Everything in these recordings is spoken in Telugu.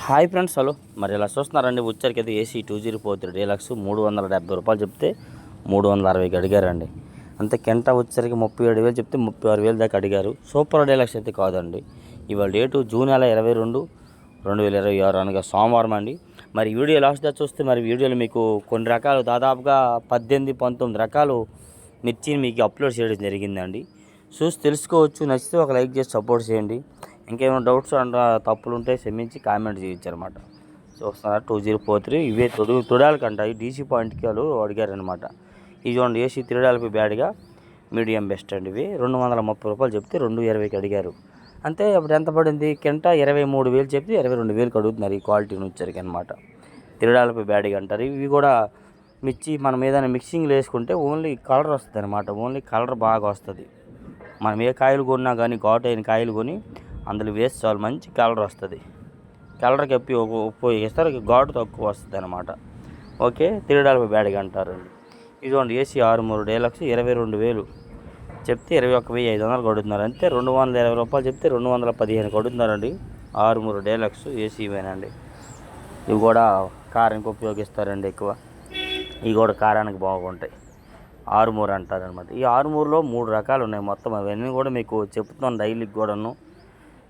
Hi friends, hello. మరి ఇలా చూస్తున్నారండి, వచ్చరికైతే ఏసీ 2043 డీలక్స్ 370 రూపాయలు చెప్తే 360కి అడిగారండి. అంతే కెంట వచ్చరికి 37,000 చెప్తే 36,000 దాకా అడిగారు. సూపర్ డీలక్స్ అయితే కాదండి. ఇవాళ డేటు జూన్ నెల 22, 2026 అనగా సోమవారం అండి. మరి వీడియో లాస్ట్ దాకా చూస్తే మరి వీడియోలో మీకు కొన్ని రకాలు దాదాపుగా 18, 19 రకాలు మిర్చిని మీకు అప్లోడ్ చేయడం జరిగిందండి. చూసి తెలుసుకోవచ్చు. నచ్చితే ఒక లైక్ చేసి సపోర్ట్ చేయండి. ఇంకేమైనా డౌట్స్ అండ్ తప్పులు ఉంటే క్షమించి కామెంట్ చేయొచ్చు అనమాట. చూస్తున్నారా 2043 ఇవే తొడాలకంట ఈ డీసీ పాయింట్కి వాళ్ళు అడిగారనమాట. ఇది చూడండి ఏసీ తిరడాలపై బ్యాడ్గా మీడియం బెస్ట్ అండి. ఇవి 230 రూపాయలు చెప్తే 220కి అడిగారు. అంతే అప్పుడు ఎంత పడింది? కింట 23,000 చెప్తే 22,000కి అడుగుతున్నారు. ఈ క్వాలిటీని వచ్చరికి అనమాట. తిరడాలపై బ్యాడ్గా అంటారు. ఇవి కూడా మిర్చి మనం ఏదైనా మిక్సింగ్లో వేసుకుంటే ఓన్లీ కలర్ వస్తుంది అనమాట. ఓన్లీ కలర్ బాగా వస్తుంది. మనం ఏ కాయలు కొన్నా కానీ ఘాటు అయిన కాయలు కొని అందులో వేస్తే చాలు మంచి కలర్ వస్తుంది. కలర్కి ఎప్పి ఉపయోగిస్తారు, ఘాటు తక్కువ వస్తుంది అనమాట. ఓకే, తిరడాలపై బ్యాడ్గా అంటారండి. ఇదిగోండి ఏసీ 63 డీలక్స్ 22,000 చెప్తే 21,500 కొడుతున్నారు. అంతే 220 రూపాయలు చెప్తే 215 కొడుతున్నారండి. 63 డీలక్స్ ఏసీ ఇవేనండి. ఇవి కూడా కారానికి ఉపయోగిస్తారండి ఎక్కువ. ఇవి కూడా కారానికి బాగుంటాయి. 63 అంటారనమాట. ఈ 63లో 3 రకాలు ఉన్నాయి మొత్తం. అవన్నీ కూడా మీకు చెప్తున్నాను డైలీకి కూడాను.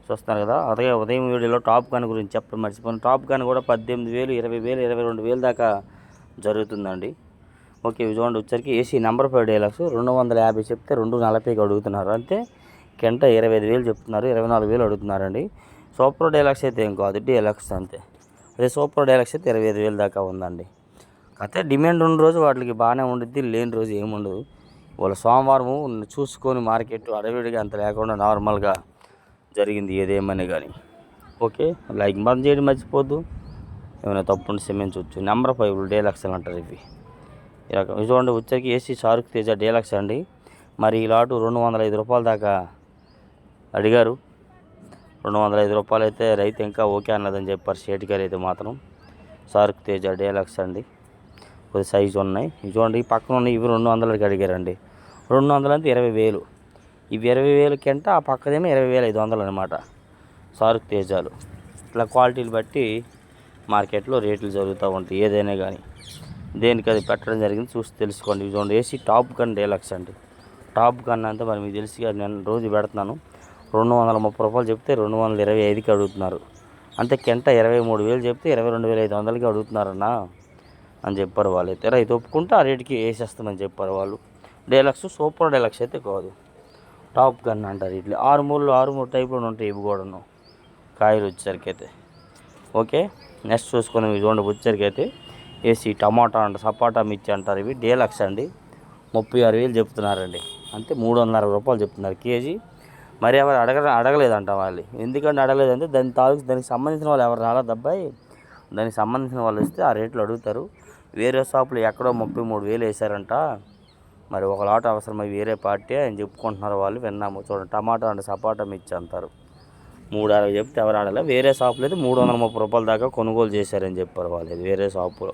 చూస్తున్నారు కదా. అదే ఉదయం వీడియోలో టాప్ గన్ గురించి చెప్పడం మర్చిపోయాను. టాప్ గన్ కూడా 18,000, 20,000, 22,000 దాకా జరుగుతుందండి. ఓకే, ఇవి చూడండి వచ్చరికి ఏసీ నెంబర్ 5 డీలక్స్ 250 చెప్తే 240కి అడుగుతున్నారు. అంతే కింట 25,000 చెప్తున్నారు, 24,000 అడుగుతున్నారండి. సూపర్ డీలక్స్ అయితే ఏం కాదు, డీలక్స్ అంతే. అదే సూపర్ డీలక్స్ అయితే 25,000 దాకా ఉందండి. అయితే డిమాండ్ ఉన్న రోజు వాటికి బాగానే ఉండిద్ది, లేని రోజు ఏముండదు. వాళ్ళ సోమవారము చూసుకొని మార్కెట్ అడవిడిగా అంత లేకుండా నార్మల్గా జరిగింది ఏదేమని కానీ. ఓకే, లైక్ బంద్ చేయడం మర్చిపోద్దు. ఏమైనా తప్పుండి క్షమించవచ్చు. నెంబర్ 5 డీలక్స్ అంటారు ఇవి. ఈ రకం చూడండి వచ్చరికి ఏసీ షారుక్ తేజ డీలక్స్ అండి. మరి ఈ లాటు 205 రూపాయల దాకా అడిగారు. 205 రూపాయలు అయితే రైతు ఇంకా ఓకే అన్నదని చెప్పారు. షేట్ గారు అయితే మాత్రం షారుక్ తేజ డీలక్స్ అండి. కొద్ది సైజు ఉన్నాయి. ఇవి చూడండి ఈ పక్కన ఉన్నాయి. ఇవి 200కి అడిగారండి. 200 అంటే 20,000. ఇవి 20,000 కింట, ఆ పక్కదేమో 20,500 అనమాట. షారుక్ తేజాలు ఇట్లా క్వాలిటీలు బట్టి మార్కెట్లో రేట్లు జరుగుతూ ఉంటాయి. ఏదైనా కానీ దేనికి అది పెట్టడం జరిగింది చూసి తెలుసుకోండి. ఇవి చూడండి ఏసీ టాప్ గన్ డీలక్స్ అండి. టాప్ గన్ అంటే మరి మీకు తెలిసి నేను రోజు పెడుతున్నాను. 230 రూపాయలు చెప్తే 225కి అడుగుతున్నారు. అంతే కింట 23,000 చెప్తే 22,500కి అడుగుతున్నారన్న అని చెప్పారు వాళ్ళైతే. రైతు ఒప్పుకుంటే ఆ రేటుకి వేసేస్తామని చెప్పారు వాళ్ళు. డీలక్స్ సూపర్ డీలక్స్ అయితే కాదు, టాప్ గన్ అంటారు. ఇట్లా 6 టైపులు ఉంటాయి ఇవి కూడాను కాయలు వచ్చేసరికి అయితే. ఓకే, నెక్స్ట్ చూసుకుని ఇవి చూడండి వచ్చేసరికి అయితే ఏసీ టమాటా అంట సపాటా మిర్చి అంటారు. ఇవి డీలక్స్ అండి. 36,000 చెప్తున్నారండి. అంతే 360 రూపాయలు చెప్తున్నారు కేజీ. మరి ఎవరు అడగలేదంట వాళ్ళు. ఎందుకంటే అడగలేదంటే దానికి సంబంధించిన వాళ్ళు ఎవరు రాలేదు అబ్బాయి. దానికి సంబంధించిన వాళ్ళు వస్తే ఆ రేట్లు అడుగుతారు. వేరే షాపులు ఎక్కడో 33,000 వేశారంట. మరి ఒక లాట్ అవసరమై వేరే పార్టీ అని చెప్పుకుంటున్నారు వాళ్ళు. విన్నాము. చూడండి టమాటా అంటే సపాటా మిర్చి అంటారు. 360 చెప్తే ఎవరు ఆడలే. వేరే షాపులో అయితే 330 రూపాయల దాకా కొనుగోలు చేశారని చెప్పారు వాళ్ళు. వేరే షాపులో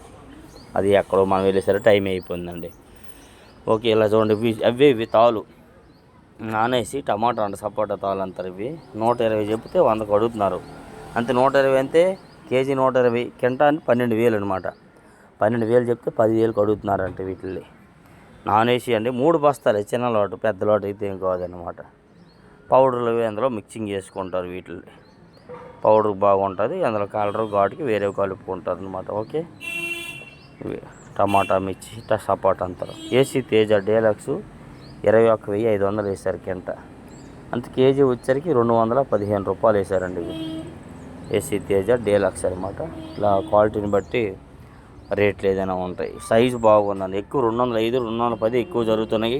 అది ఎక్కడో మనం వెళ్ళేసరికి టైం అయిపోయిందండి. ఓకే, ఇలా చూడండి ఇవి తాలు నానేసి టమాటా అంటే సపోటా తాలు అంటారు. ఇవి 120 చెప్తే 100కు అడుగుతున్నారు. అంతే 120 అంతే కేజీ 120 కింటా అని 12,000 అనమాట. 12,000 చెప్తే 10,000కి అడుగుతున్నారంటే వీటిని. నానేసి అండి 3 బస్తాలు. చిన్న లోటు పెద్ద లోటు అయితే ఏం కాదనమాట. పౌడర్లు అందులో మిక్సింగ్ చేసుకుంటారు. వీటిని పౌడర్ బాగుంటుంది. అందులో కలర్ ఘాటుకి వేరే కలుపుకుంటారు అనమాట. ఓకే, ఇవి టమాటా మిర్చి సపాటా అంటారు. ఏసీ తేజ డీలక్స్ 21,500 వేశారు కింట. అంత కేజీ వచ్చరికి 215 రూపాయలు వేశారండి. ఇవి ఏసీ తేజ డీలక్స్ అనమాట. ఇలా క్వాలిటీని బట్టి రేట్లు ఏదైనా ఉంటాయి. సైజు బాగుందండి. ఎక్కువ 205, 210 ఎక్కువ జరుగుతున్నాయి.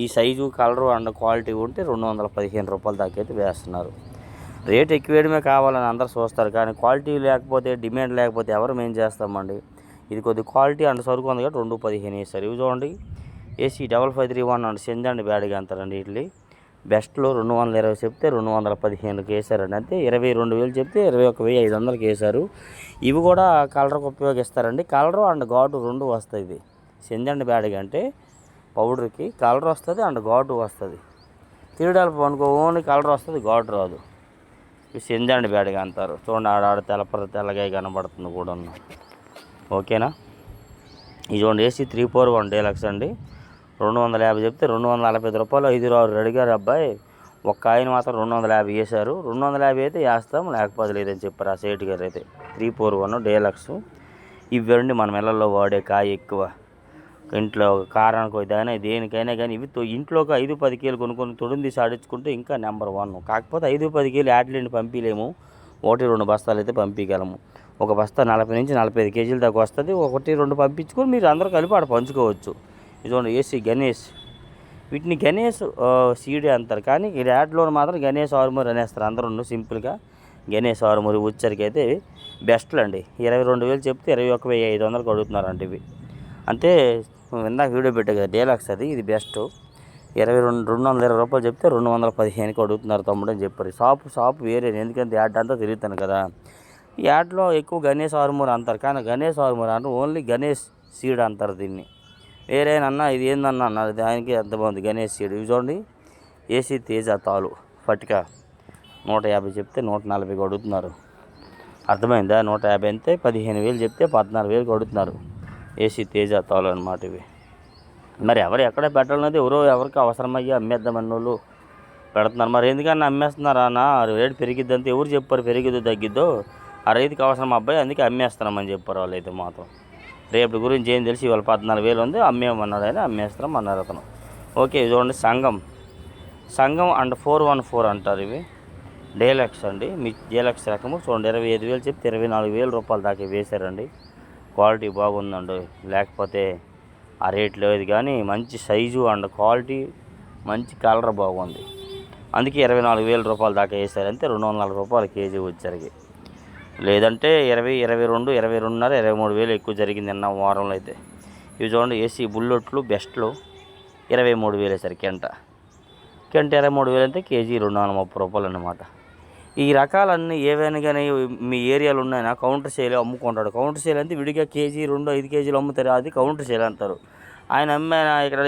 ఈ సైజు కలరు అండ్ క్వాలిటీ ఉంటే 215 రూపాయల దాకా అయితే వేస్తున్నారు. రేట్ ఎక్కువ వేయడమే కావాలని అందరూ చూస్తారు, కానీ క్వాలిటీ లేకపోతే డిమాండ్ లేకపోతే ఎవరు మేము చేస్తామండి. ఇది కొద్ది క్వాలిటీ అండ్ సరుకు ఉంది కాబట్టి 215 వేస్తారు. ఇవి చూడండి ఏసీ 5531 అండ్ సెంజండి బ్యాడ్గా అంటారండి. వీటిని బెస్ట్లో 220 చెప్తే 215కి వేసారండి. అంతే 22,000 చెప్తే 21,500కి వేశారు. ఇవి కూడా కలర్కి ఉపయోగిస్తారండి. కలరు అండ్ ఘాటు 2 వస్తాయి. ఇది సెంజండి బ్యాడ్గా అంటే పౌడర్కి కలర్ వస్తుంది అండ్ ఘాటు వస్తుంది. తిరడాలు అనుకో ఓన్లీ కలర్ వస్తుంది, ఘాటు రాదు. సింజండి బ్యాడ్గా అంటారు. చూడండి ఆడ తెల్లగా కనబడుతుంది కూడా. ఓకేనా. ఇది చూడండి ఏసీ 341 డీలక్స్ అండి. 250 చెప్తే 245 రూపాయలు 5 అడిగారు అబ్బాయి. ఒక్క ఆయన మాత్రం 250 వేశారు. 250 అయితే వేస్తాం, లేకపోతే లేదని చెప్పారు ఆ సేటు గారు అయితే. 341 డీలక్స్. ఇవ్వండి మనం ఇళ్ళల్లో వాడే కాయ ఎక్కువ. ఇంట్లో కారానికి దాని దేనికైనా కానీ ఇవి ఇంట్లోకి 5-10 కేలు కొనుక్కొని తొడుంది సాడించుకుంటే ఇంకా నెంబర్ 1. కాకపోతే 5-10 కేలు యాడ్లండి పంపించలేము. 1-2 బస్తాలు అయితే పంపించగలము. ఒక బస్తా 40 నుంచి 45 కేజీల దాకా వస్తుంది. 1-2 పంపించుకొని మీరు అందరూ కలిపి ఆడ పంచుకోవచ్చు. ఇదిగోండి ఏసీ గణేష్. వీటిని గణేష్ సీడే అంటారు, కానీ ఈ యాడ్లో మాత్రం గణేష్ ఆర్మూర్ అనేస్తారు అందరూ సింపుల్గా. గణేష్ ఆర్మూర్ ఉచ్చరికి అయితే బెస్ట్లు అండి. 22,000 చెప్తే 21,500 అడుగుతున్నారంట ఇవి. అంటే ఇందాక వీడియో పెట్టా కదా డీలక్స్ అది, ఇది బెస్ట్. 220 రూపాయలు చెప్తే 215కి అడుగుతున్నారు తమ్ముడు అని చెప్పారు. షాపు వేరే, ఎందుకంటే యాడ్ అంతా తిరుగుతాను కదా. ఈ యాడ్లో ఎక్కువ గణేష్ ఆర్మూర్ అంటారు, కానీ గణేష్ ఆర్మూర్ అంటే ఓన్లీ గణేష్ సీడ్ అంటారు దీన్ని. వేరేనన్నా ఇది ఏందన్నా అన్నారు, దానికి ఎంత బాగుంది గణేష్ సీడ్. ఇవి చూడండి ఏసీ తేజ తాలు పట్టిక 150 చెప్తే 140కి అడుగుతున్నారు. అర్థమైందా. 150 అంతే. 15,000 చెప్తే 14,000కి అడుగుతున్నారు. ఏసీ తేజ తాలు అనమాట ఇవి. మరి ఎక్కడ పెట్టాలన్నది ఎవరికి అవసరమయ్యి అమ్మేద్దామన్న వాళ్ళు పెడుతున్నారు. మరి ఎందుకన్నా అమ్మేస్తున్నారా అన్న, రేటు పెరిగిద్దంటే ఎవరు చెప్పారు పెరిగిద్దో తగ్గిద్దో, ఆ రైతుకి అవసరం అబ్బాయి అందుకే అమ్మేస్తున్నామని చెప్పారు వాళ్ళు అయితే మాత్రం. రేపు గురించి ఏం తెలిసి ఇవాళ 14,000 ఉంది అమ్మేమన్నాడు ఆయన, అమ్మేస్తాం అన్నారు అతను. ఓకే చూడండి సంఘం అండ్ 414 అంటారు ఇవి. డీలక్స్ అండి, మీ డీలక్స్ రకము. చూడండి 25,000 చెప్తే 24,000 రూపాయలు దాకా వేశారండి. క్వాలిటీ బాగుందండి, లేకపోతే ఆ రేట్ లేదు, కానీ మంచి సైజు అండ్ క్వాలిటీ, మంచి కలర్ బాగుంది. అందుకే 24,000 రూపాయలు దాకా వేశారు. అంతే 240 రూపాయలు కేజీ వచ్చరికి. లేదంటే 20, 22, 22.5, 23,000 ఎక్కువ జరిగింది నిన్న వారంలో అయితే. ఇవి చూడండి ఏసీ బుల్లెట్లు బెస్ట్లు 23,000 వేశారు. కెంట 23,000 అంటే కేజీ 230 రూపాయలు అన్నమాట. ఈ రకాలన్నీ ఏవైనా కానీ మీ ఏరియాలో ఉన్నాయన్నా కౌంటర్ సేల్ అమ్ముకుంటాడు. కౌంటర్ సేల్ అంటే విడిగా కేజీ 2-5 కేజీలు అమ్ముతారు, అది కౌంటర్ సేల్ అంటారు. ఆయన అమ్మాయినా ఇక్కడ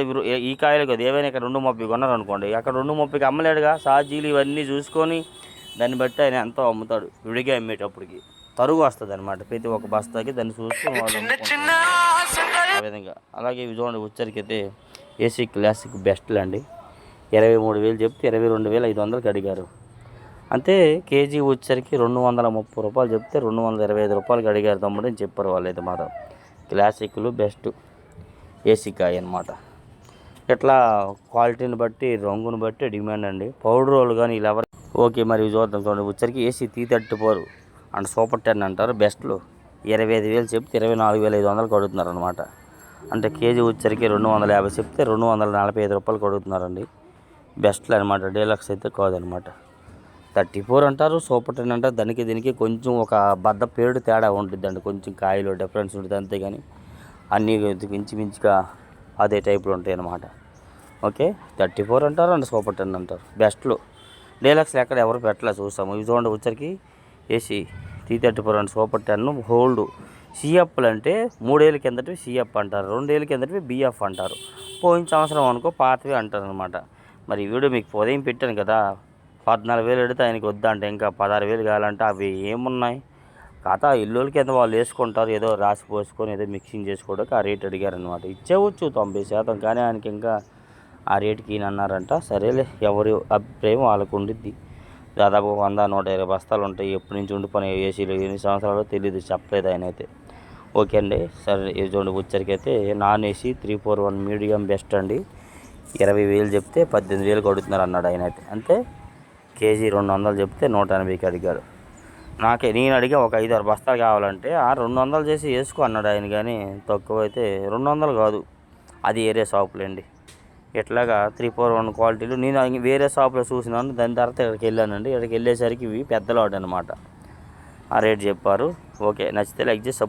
ఈ కాయలు కదా ఏవైనా ఇక్కడ 230 కొన్నారనుకోండి, అక్కడ 230కి అమ్మలేడుగా. సాజీలు ఇవన్నీ చూసుకొని దాన్ని బట్టి ఆయన ఎంతో అమ్ముతాడు. విడిగా అమ్మేటప్పటికి తరుగు వస్తుంది అనమాట ప్రతి ఒక్క బస్తాకి, దాన్ని చూసుకొని ఆ విధంగా. అలాగే ఇవి చూడండి ఉచ్చరికి అయితే ఏసీ క్లాసిక్ బెస్ట్లు అండి. 23,000 చెప్తే 22,500కి అడిగారు. అంతే కేజీ వచ్చరికి 230 రూపాయలు చెప్తే 225 రూపాయలకి అడిగారు తమ్ముడు అని చెప్పారు వాళ్ళైతే మాత్రం. క్లాసిక్లు బెస్ట్ ఏసీ కాయ అనమాట. ఇట్లా క్వాలిటీని బట్టి రంగుని బట్టి డిమాండ్ అండి. పౌడర్ వాళ్ళు కానీ ఇలా ఎవరు. ఓకే మరి చూద్దాం. చూడండి వచ్చరికి ఏసీ 334 అండ్ సూపర్ 10 అంటారు బెస్ట్లు. 25,000 చెప్తే 24,500కి అడుగుతున్నారు అనమాట. అంటే కేజీ వచ్చరికి 250 చెప్తే 245 రూపాయలకి అడుగుతున్నారండి. బెస్ట్లు అనమాట, డీలక్స్ అయితే కాదనమాట. 34 అంటారు, సూపర్ 10 అంటారు. దీనికి కొంచెం ఒక బద్ద పేరు తేడా ఉంటుందండి, కొంచెం కాయలో డిఫరెన్స్ ఉంటుంది అంతేగాని అన్నీ ఇంచుమించుగా అదే టైపులో ఉంటాయి అన్నమాట. ఓకే 34 అంటారు అండ్ సూపర్ 10 అంటారు బెస్ట్లు. డీలక్స్లో ఎక్కడ ఎవరు పెట్టలే చూసాము. ఇవి చూడండి వచ్చరికి ఏసీ 334 అండ్ సూపర్ 10 హోల్డ్. సిఎఫ్లు అంటే 3 ఏళ్ళ కిందటివి సిఎఫ్ అంటారు, 2 ఏళ్ళ కిందటివి బిఎఫ్ అంటారు. పోయిన సంవత్సరం అనుకో పాతవి అంటారు అనమాట. మరి ఈ వీడియో మీకు ఉదయం పెట్టాను కదా, 14,000 అడిగితే ఆయనకి వద్దంటే ఇంకా 16,000 కావాలంటే అవి ఏమున్నాయి కథ. ఇల్లులకి ఎంత వాళ్ళు వేసుకుంటారు, ఏదో రాసి పోసుకొని ఏదో మిక్సింగ్ చేసుకోవడానికి ఆ రేట్ అడిగారనమాట. ఇచ్చేవచ్చు 90%, కానీ ఆయనకి ఇంకా ఆ రేటుకి ఈయన అన్నారంట. సరేలే ఎవరి అభిప్రాయం వాళ్ళకు ఉండిద్ది. దాదాపు 100-120 బస్తాలు ఉంటాయి. ఎప్పటి నుంచి ఉండిపోయిన ఏసీలు ఎన్ని సంవత్సరాలు తెలియదు, చెప్పలేదు ఆయన అయితే. ఓకే అండి సరే. ఇది చూడండి వచ్చరికి అయితే నాన్ ఏసీ 341 మీడియం బెస్ట్ అండి. 20,000 చెప్తే 18,000కి అడుగుతున్నారు అన్నాడు ఆయన అయితే. అంతే కేజీ 200 చెప్తే 180కి అడిగాడు. నేను అడిగా ఒక 5-6 బస్తాలు కావాలంటే 200 చేసి వేసుకో అన్నాడు ఆయన. కానీ తక్కువ అయితే 200 కాదు, అది వేరే షాపులండి. ఇట్లాగా 341 క్వాలిటీలు నేను వేరే షాపులో చూసినాను. దాని తర్వాత ఇక్కడికి వెళ్ళానండి. ఇక్కడికి వెళ్ళేసరికి ఇవి పెద్ద లాట్ అనమాట. ఆ రేట్ చెప్పారు. ఓకే నచ్చితే లైక్ చేసి